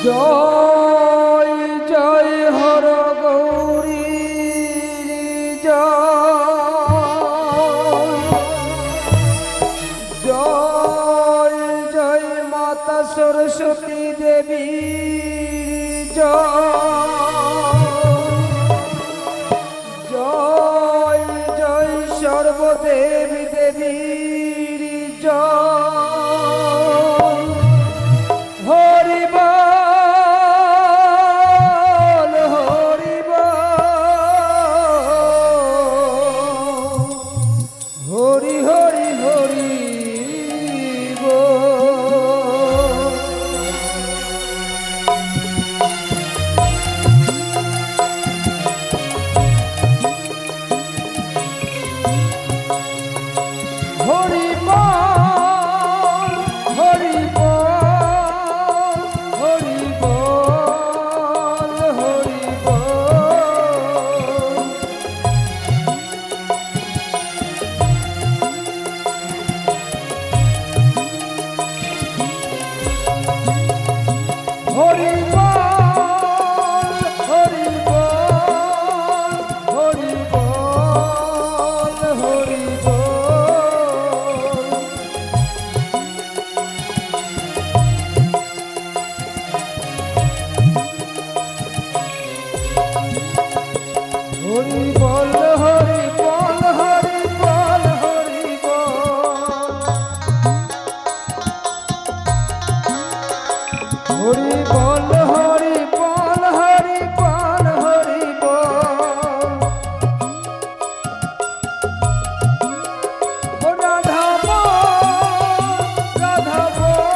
জয় জয় হর গৌরী জয় জয় জয় মাতা সরস্বতী দেবী জয় জয় জয় সর্বদেবী দেবীর জয় হরি বল হরি বল হরি হরি হরি বল। হরি বল হরি বল হরি বল হরি বল। হরি বল হরি বল হরি বল হরি বল। হরি বল হরি বল হরি বল হরি বল। হরি বল হরি বল হরি বল হরি বল। ও রাধা বল রাধা বল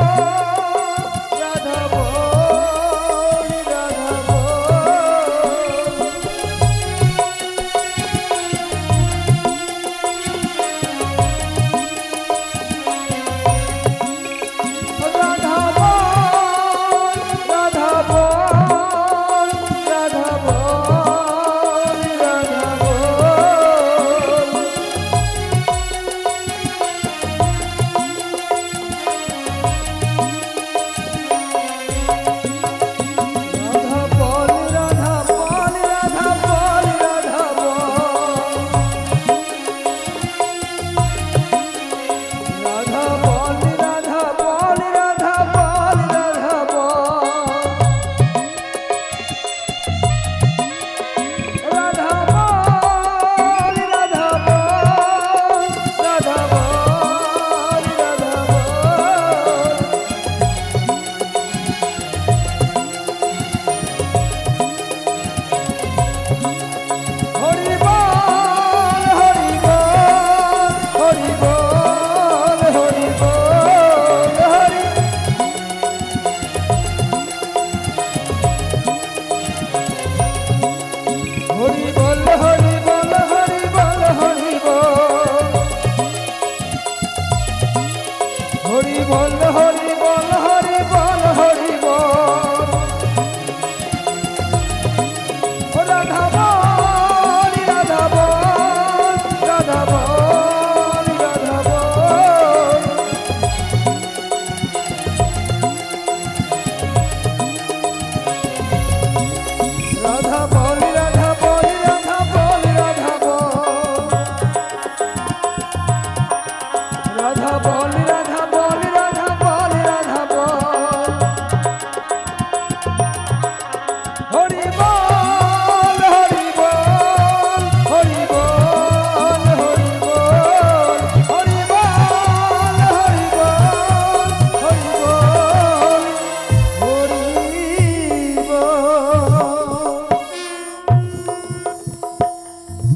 রাধা বল রাধা বল। রাধা বল রাধা বল রাধা বল রাধা বল। রাধা বল রাধা বল রাধা বল রাধা বল। রাধা বল রাধা বল রাধা বল রাধা বল। রাধা বল রাধা বল রাধা বল রাধা বল। হরি বল হরি বল হরি বল হরি বল হরি। হরি বল হরি বল হরি বল হরি বল। হরি বল হরি বল